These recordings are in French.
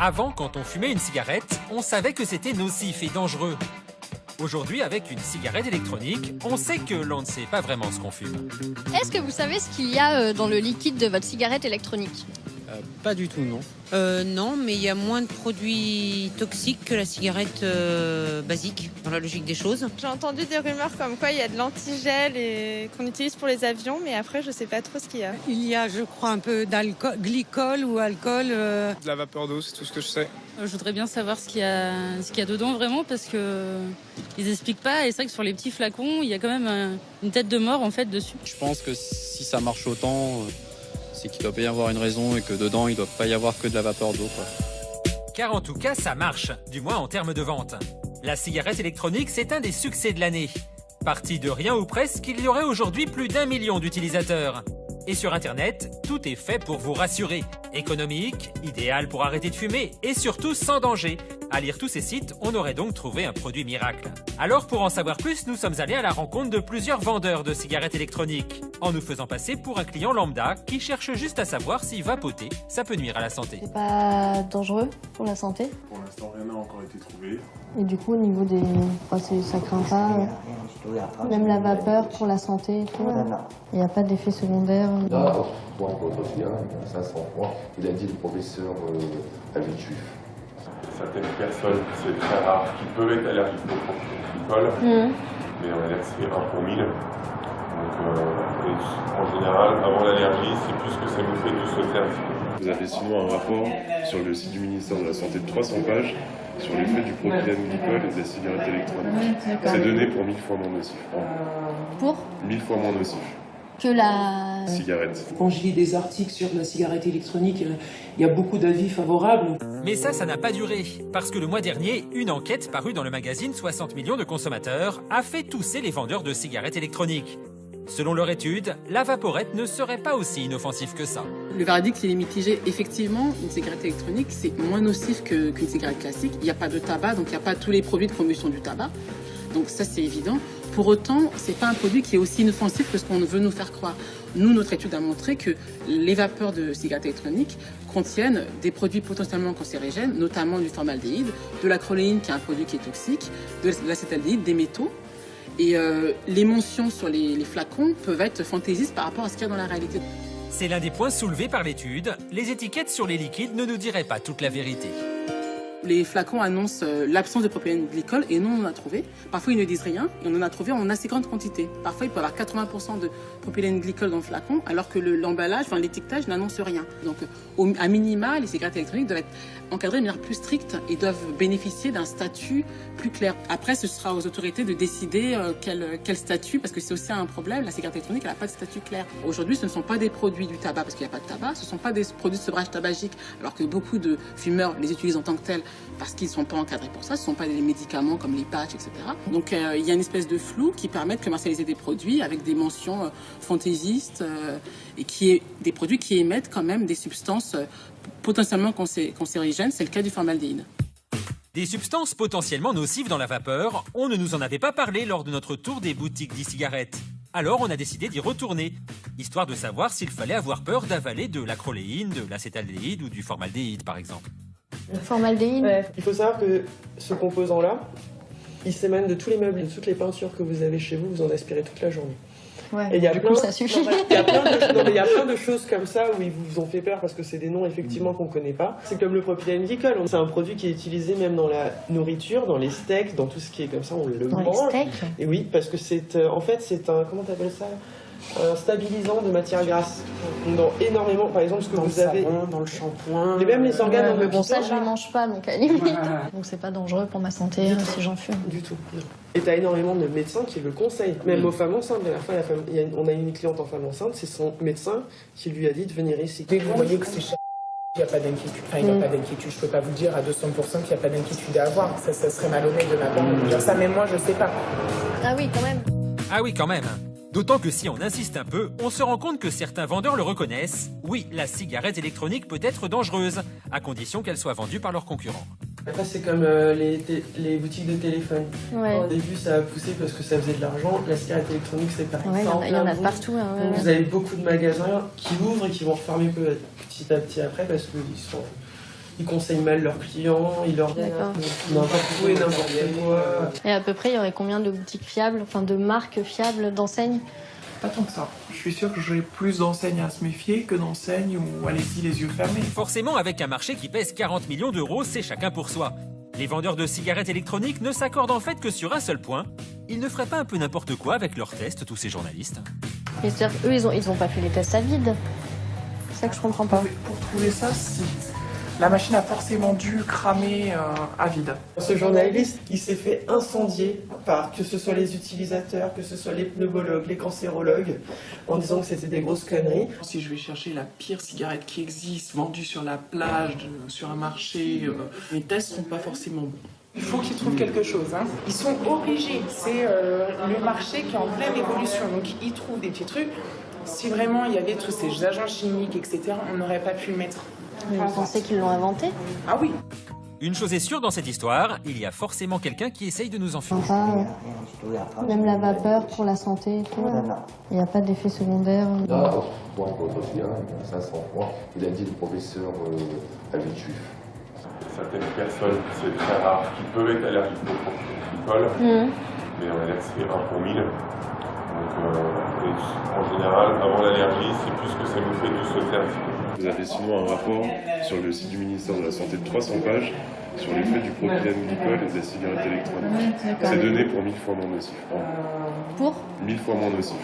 Avant, quand on fumait une cigarette, on savait que c'était nocif et dangereux. Aujourd'hui, avec une cigarette électronique, on sait que l'on ne sait pas vraiment ce qu'on fume. Est-ce que vous savez ce qu'il y a dans le liquide de votre cigarette électronique? Pas du tout, non. Non, mais il y a moins de produits toxiques que la cigarette basique, dans la logique des choses. J'ai entendu des rumeurs comme quoi il y a de l'antigel et qu'on utilise pour les avions, mais après je sais pas trop ce qu'il y a. Il y a, je crois, un peu d'alcool, glycol ou alcool. De la vapeur d'eau, c'est tout ce que je sais. Je voudrais bien savoir ce qu'il y a dedans vraiment parce que ils expliquent pas et c'est vrai que sur les petits flacons, il y a quand même une tête de mort en fait dessus. Je pense que si ça marche autant, c'est qu'il doit pas y avoir une raison et que dedans, il doit pas y avoir que de la vapeur d'eau, quoi. Car en tout cas, ça marche, du moins en termes de vente. La cigarette électronique, c'est un des succès de l'année. Parti de rien ou presque, il y aurait aujourd'hui plus d'1 million d'utilisateurs. Et sur Internet, tout est fait pour vous rassurer. Économique, idéal pour arrêter de fumer et surtout sans danger. À lire tous ces sites, on aurait donc trouvé un produit miracle. Alors pour en savoir plus, nous sommes allés à la rencontre de plusieurs vendeurs de cigarettes électroniques, en nous faisant passer pour un client lambda qui cherche juste à savoir si vapoter, ça peut nuire à la santé. C'est pas dangereux pour la santé? Pour l'instant, rien n'a encore été trouvé. Et du coup, au niveau des... ça craint pas, même la vapeur pour la santé et tout. Il n'y a pas d'effet secondaire. Là, pour votre bien, 500 points, il a dit le professeur Avituif. Certaines personnes, c'est très rare, qui peuvent être allergiques au glycol, mais on va dire que c'est 1 pour 1000. Donc, en général, avant l'allergie, c'est plus que ça nous fait tous sauter un petit peu. Vous avez sinon un rapport sur le site du ministère de la Santé de 300 pages sur l'effet du propylène-glycol et de la cigarette électronique. C'est donné pour 1000 fois moins nocif. Pour 1000 fois moins nocif. que la cigarette. Quand je lis des articles sur la cigarette électronique, il y a beaucoup d'avis favorables. Mais ça n'a pas duré. Parce que le mois dernier, une enquête parue dans le magazine 60 millions de consommateurs a fait tousser les vendeurs de cigarettes électroniques. Selon leur étude, la vaporette ne serait pas aussi inoffensive que ça. Le verdict il est mitigé. Effectivement, une cigarette électronique c'est moins nocif qu'une cigarette classique. Il n'y a pas de tabac, donc il n'y a pas tous les produits de combustion du tabac. Donc ça c'est évident. Pour autant, c'est pas un produit qui est aussi inoffensif que ce qu'on veut nous faire croire. Nous, notre étude a montré que les vapeurs de cigarettes électroniques contiennent des produits potentiellement cancérigènes, notamment du formaldéhyde, de la l'acroléine qui est un produit qui est toxique, de l'acétaldéhyde, des métaux. Et les mentions sur les flacons peuvent être fantaisistes par rapport à ce qu'il y a dans la réalité. C'est l'un des points soulevés par l'étude. Les étiquettes sur les liquides ne nous diraient pas toute la vérité. Les flacons annoncent l'absence de propylène-glycol et nous on en a trouvé. Parfois ils ne disent rien et on en a trouvé en assez grande quantité. Parfois il peut y avoir 80% de propylène-glycol dans le flacon alors que l'emballage, l'étiquetage n'annonce rien. Donc à minima, les cigarettes électroniques doivent être encadrées de manière plus stricte et doivent bénéficier d'un statut plus clair. Après ce sera aux autorités de décider quel statut, parce que c'est aussi un problème, la cigarette électronique elle n'a pas de statut clair. Aujourd'hui ce ne sont pas des produits du tabac parce qu'il n'y a pas de tabac, ce ne sont pas des produits de sevrage tabagique alors que beaucoup de fumeurs les utilisent en tant que tels parce qu'ils ne sont pas encadrés pour ça, ce ne sont pas des médicaments comme les patchs, etc. Donc il y a une espèce de flou qui permet de commercialiser des produits avec des mentions fantaisistes et des produits qui émettent quand même des substances potentiellement cancérigènes, c'est le cas du formaldéhyde. Des substances potentiellement nocives dans la vapeur, on ne nous en avait pas parlé lors de notre tour des boutiques d'e-cigarettes. Alors on a décidé d'y retourner, histoire de savoir s'il fallait avoir peur d'avaler de l'acroléine, de l'acétaldéhyde ou du formaldéhyde par exemple. Le formaldéhyde. Il faut savoir que ce composant-là, il s'émane de tous les meubles, de toutes les peintures que vous avez chez vous, vous en aspirez toute la journée. Ouais, et du coup, ça suffit. Il y a plein de choses comme ça où ils vous ont fait peur parce que c'est des noms effectivement qu'on ne connaît pas. C'est comme le propylène-glycol. C'est un produit qui est utilisé même dans la nourriture, dans les steaks, dans tout ce qui est comme ça, on le mange. Dans les steaks. Et oui, parce que c'est en fait c'est un, comment t'appelles ça, un stabilisant de matière grasse. Dans énormément, par exemple, ce que dans vous le avez savon, dans le shampoing. Et même les organes. Mais bon, ça je ne mange pas, donc à la limite. Donc c'est pas dangereux pour ma santé si j'en fume. Du tout. Et tu as énormément de médecins qui le conseillent, même aux femmes enceintes. La dernière fois, on a une cliente en femme enceinte, c'est son médecin qui lui a dit de venir ici. Dès que vous voyez que c'est cher, il n'y a pas d'inquiétude. Enfin, il n'y a pas d'inquiétude. Je ne peux pas vous dire à 200% qu'il n'y a pas d'inquiétude à avoir. Ça serait malhonnête de ma part de vous dire ça, mais moi, je ne sais pas. Ah oui, quand même. Ah oui, quand même. D'autant que si on insiste un peu, on se rend compte que certains vendeurs le reconnaissent. Oui, la cigarette électronique peut être dangereuse, à condition qu'elle soit vendue par leurs concurrents. Après, c'est comme les boutiques de téléphone. Ouais. Au début, ça a poussé parce que ça faisait de l'argent. La cigarette électronique, c'est pareil. Ouais, il y en a partout. Hein, donc, vous avez beaucoup de magasins qui ouvrent et qui vont refermer petit à petit après parce qu'ils sont Ils conseillent mal leurs clients, ils leur disent n'importe où et n'importe quoi. Et à peu près, il y aurait combien de boutiques fiables, enfin de marques fiables, d'enseignes? Pas tant que ça. Je suis sûr que j'aurai plus d'enseignes à se méfier que d'enseignes où allez-y les yeux fermés. Forcément, avec un marché qui pèse 40 millions d'euros, c'est chacun pour soi. Les vendeurs de cigarettes électroniques ne s'accordent en fait que sur un seul point. Ils ne feraient pas un peu n'importe quoi avec leurs tests, tous ces journalistes? Et c'est-à-dire qu'eux, ils ont pas fait les tests à vide. C'est ça que je comprends pas. Pour trouver ça, si. La machine a forcément dû cramer à vide. Ce journaliste, il s'est fait incendier par que ce soit les utilisateurs, que ce soit les pneumologues, les cancérologues, en disant que c'était des grosses conneries. Si je vais chercher la pire cigarette qui existe, vendue sur la plage, sur un marché, les tests sont pas forcément bons. Il faut qu'ils trouvent quelque chose. Hein. Ils sont obligés. C'est le marché qui est en pleine évolution. Donc ils trouvent des petits trucs. Si vraiment il y avait tous ces agents chimiques, etc., on n'aurait pas pu le mettre. Mais vous pensez qu'ils l'ont inventé? Ah oui. Une chose est sûre dans cette histoire, il y a forcément quelqu'un qui essaye de nous enfumer. Même la vapeur pour la santé et tout. Il n'y a pas d'effet secondaire. Là, pour un quotidien, 500 points. Il a dit le professeur Avituif. Certaines personnes, c'est très rare, qui peuvent être allergiques au propylène, mais on va dire que c'est 1 pour 1000. Donc, en général, avant l'allergie, c'est plus que ça nous fait du sauter un petit peu. Vous avez sinon un rapport sur le site du ministère de la Santé de 300 pages sur l'effet du propylène glycol et de la cigarette électronique. C'est donné pour 1000 fois moins nocif. Pour 1000 fois moins nocif.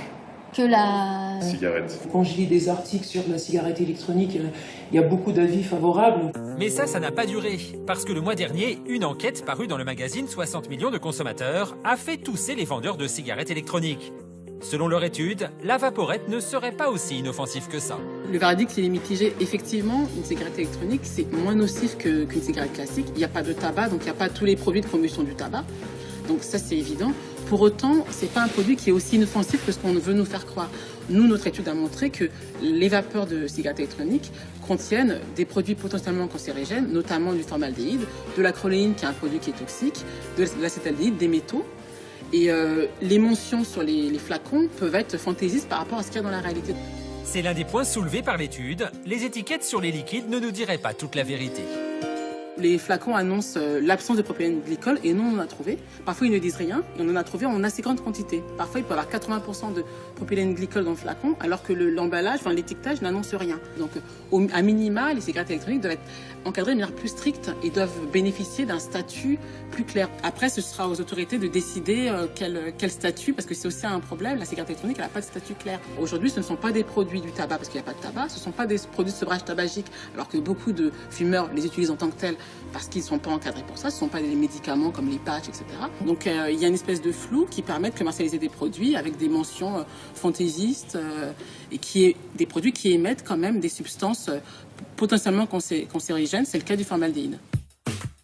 que la cigarette. Quand je lis des articles sur la cigarette électronique, il y a beaucoup d'avis favorables. Mais ça n'a pas duré, parce que le mois dernier, une enquête parue dans le magazine 60 millions de consommateurs a fait tousser les vendeurs de cigarettes électroniques. Selon leur étude, la vaporette ne serait pas aussi inoffensive que ça. Le verdict, il est mitigé. Effectivement, une cigarette électronique, c'est moins nocif qu'une cigarette classique. Il n'y a pas de tabac, donc il n'y a pas tous les produits de combustion du tabac. Donc ça, c'est évident. Pour autant, c'est pas un produit qui est aussi inoffensif que ce qu'on veut nous faire croire. Nous, notre étude a montré que les vapeurs de cigarettes électroniques contiennent des produits potentiellement cancérigènes, notamment du formaldéhyde, de l'acroléine, qui est un produit qui est toxique, de l'acétaldéhyde, des métaux. Et les mentions sur les flacons peuvent être fantaisistes par rapport à ce qu'il y a dans la réalité. C'est l'un des points soulevés par l'étude. Les étiquettes sur les liquides ne nous diraient pas toute la vérité. Les flacons annoncent l'absence de propylène glycol et nous, on en a trouvé. Parfois, ils ne disent rien et on en a trouvé en assez grande quantité. Parfois, il peut y avoir 80% de propylène glycol dans le flacon alors que l'emballage, l'étiquetage n'annonce rien. Donc, à minima, les cigarettes électroniques doivent être encadrées de manière plus stricte et doivent bénéficier d'un statut plus clair. Après, ce sera aux autorités de décider quel statut, parce que c'est aussi un problème. La cigarette électronique, elle n'a pas de statut clair. Aujourd'hui, ce ne sont pas des produits du tabac parce qu'il n'y a pas de tabac. Ce ne sont pas des produits de sevrage tabagique alors que beaucoup de fumeurs les utilisent en tant que tels parce qu'ils ne sont pas encadrés pour ça. Ce ne sont pas des médicaments comme les patchs, etc. Donc, il y a une espèce de flou qui permet de commercialiser des produits avec des mentions fantaisistes et des produits qui émettent quand même des substances potentiellement cancérigènes. C'est le cas du formaldéhyde.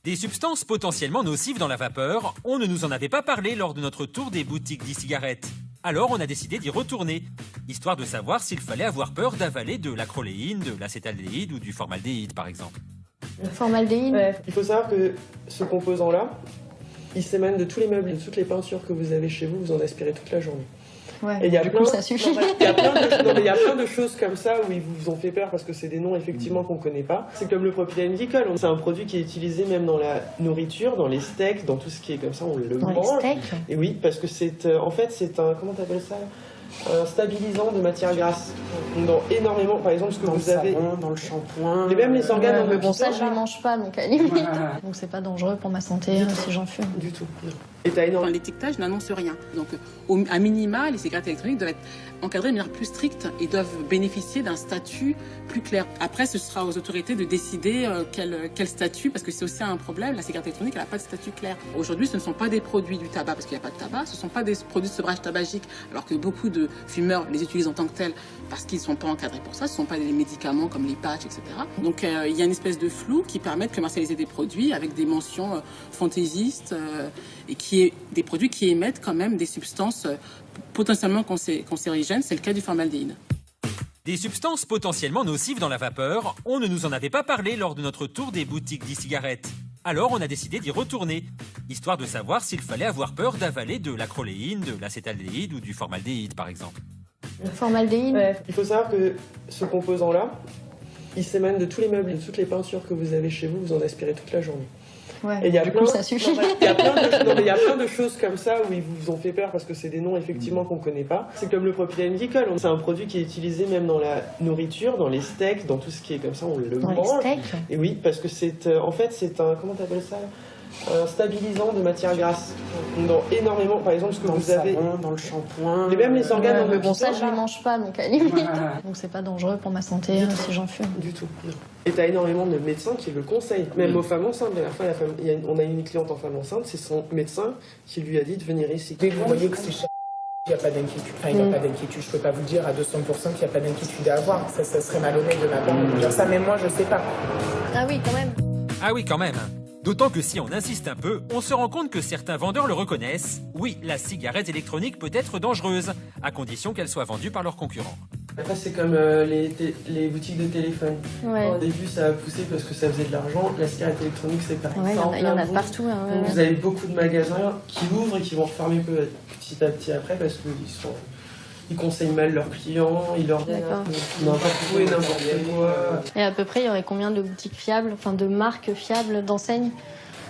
Des substances potentiellement nocives dans la vapeur, on ne nous en avait pas parlé lors de notre tour des boutiques d'e-cigarettes. Alors on a décidé d'y retourner, histoire de savoir s'il fallait avoir peur d'avaler de l'acroléine, de l'acétaldéhyde ou du formaldéhyde par exemple. Le formaldéhyde. Ouais. Il faut savoir que ce composant-là, il s'émane de tous les meubles, de toutes les peintures que vous avez chez vous, vous en aspirez toute la journée. Ouais, et il y a du coup, ça suffit. Il y a plein de choses comme ça où ils vous ont fait peur parce que c'est des noms effectivement qu'on ne connaît pas. C'est comme le propylène glycol. C'est un produit qui est utilisé même dans la nourriture, dans les steaks, dans tout ce qui est comme ça, on le mange. Dans les steaks. Et oui, parce que c'est en fait c'est un, comment t'appelles ça, un stabilisant de matière grasse. Dans énormément, par exemple, ce que dans vous le avez savon, dans le shampoing. Et même les organes. Mais bon, ça je ne mange pas, donc à la limite. Donc c'est pas dangereux pour ma santé si j'en fume. Du tout. L'étiquetage n'annonce rien. Donc, à minima, les cigarettes électroniques doivent être encadrées de manière plus stricte et doivent bénéficier d'un statut plus clair. Après, ce sera aux autorités de décider quel statut, parce que c'est aussi un problème. La cigarette électronique, elle n'a pas de statut clair. Aujourd'hui, ce ne sont pas des produits du tabac, parce qu'il n'y a pas de tabac. Ce ne sont pas des produits de sevrage tabagique, alors que beaucoup de fumeurs les utilisent en tant que tels, parce qu'ils ne sont pas encadrés pour ça. Ce ne sont pas des médicaments comme les patchs, etc. Donc, il y a une espèce de flou qui permet de commercialiser des produits avec des mentions fantaisistes et des produits qui émettent quand même des substances potentiellement cancérigènes. C'est le cas du formaldéhyde. Des substances potentiellement nocives dans la vapeur, on ne nous en avait pas parlé lors de notre tour des boutiques d'e-cigarettes. Alors on a décidé d'y retourner, histoire de savoir s'il fallait avoir peur d'avaler de l'acroléine, de l'acétaldéhyde ou du formaldéhyde par exemple. Le formaldéhyde. Ouais. Il faut savoir que ce composant-là, Il s'émane de tous les meubles, de toutes les peintures que vous avez chez vous, vous en aspirez toute la journée. Ouais, et il y a du plein, coup, ça suffit. Il y a plein de choses comme ça où ils vous ont fait peur parce que c'est des noms effectivement qu'on connaît pas. C'est comme le propylène glycol. C'est un produit qui est utilisé même dans la nourriture, dans les steaks, dans tout ce qui est comme ça, on le mange. Dans les steaks. Et oui, parce que c'est en fait c'est un, comment t'appelles ça, un stabilisant de matière grasse. Dans énormément, par exemple, ce que dans vous le avez savon, dans le shampoing. Et même les organes. Mais bon, ça, je ne mange pas, donc à la limite. Donc c'est pas dangereux pour ma santé si j'en fume. Du tout. Et t'as énormément de médecins qui le conseillent, même aux femmes enceintes. La dernière fois, on a une cliente en femme enceinte, c'est son médecin qui lui a dit de venir ici. Dès que vous voyez que c'est cher, il n'y a pas d'inquiétude. Enfin, il n'y a pas d'inquiétude. Je ne peux pas vous dire à 200% qu'il n'y a pas d'inquiétude à avoir. Ça serait malhonnête de ma part de dire ça, mais moi, je ne sais pas. Ah oui, quand même. Ah oui, quand même. D'autant que si on insiste un peu, on se rend compte que certains vendeurs le reconnaissent. Oui, la cigarette électronique peut être dangereuse, à condition qu'elle soit vendue par leurs concurrents. Après, c'est comme les boutiques de téléphone. Ouais. Au début, ça a poussé parce que ça faisait de l'argent. La cigarette électronique, c'est pareil. Ouais, il y en a de partout. Hein, ouais. Vous avez beaucoup de magasins qui ouvrent et qui vont refermer petit à petit après parce qu'ils conseillent mal leurs clients, ils leur donnent n'importe où et n'importe quoi. Et à peu près, il y aurait combien de boutiques fiables, enfin de marques fiables, d'enseignes?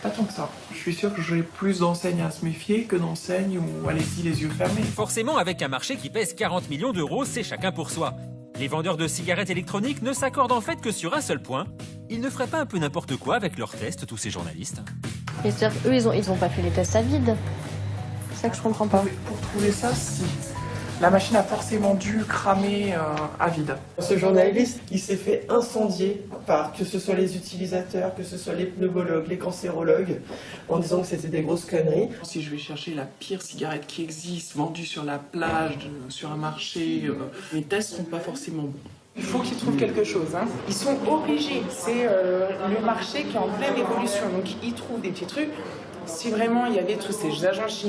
Pas tant que ça. Je suis sûr que j'ai plus d'enseignes à se méfier que d'enseignes où allez-y les yeux fermés. Forcément, avec un marché qui pèse 40 millions d'euros, c'est chacun pour soi. Les vendeurs de cigarettes électroniques ne s'accordent en fait que sur un seul point. Ils ne feraient pas un peu n'importe quoi avec leurs tests, tous ces journalistes. Et c'est-à-dire qu'eux, ils ont pas fait les tests à vide. C'est ça que je comprends pas. Pour trouver ça, si. La machine a forcément dû cramer à vide. Ce journaliste, il s'est fait incendier par que ce soit les utilisateurs, que ce soit les pneumologues, les cancérologues, en disant que c'était des grosses conneries. Si je vais chercher la pire cigarette qui existe, vendue sur la plage, sur un marché, mes tests sont pas forcément bons. Il faut qu'ils trouvent quelque chose. Hein. Ils sont obligés. C'est le marché qui est en pleine évolution. Donc ils trouvent des petits trucs. Si vraiment il y avait tous ces agents chimiques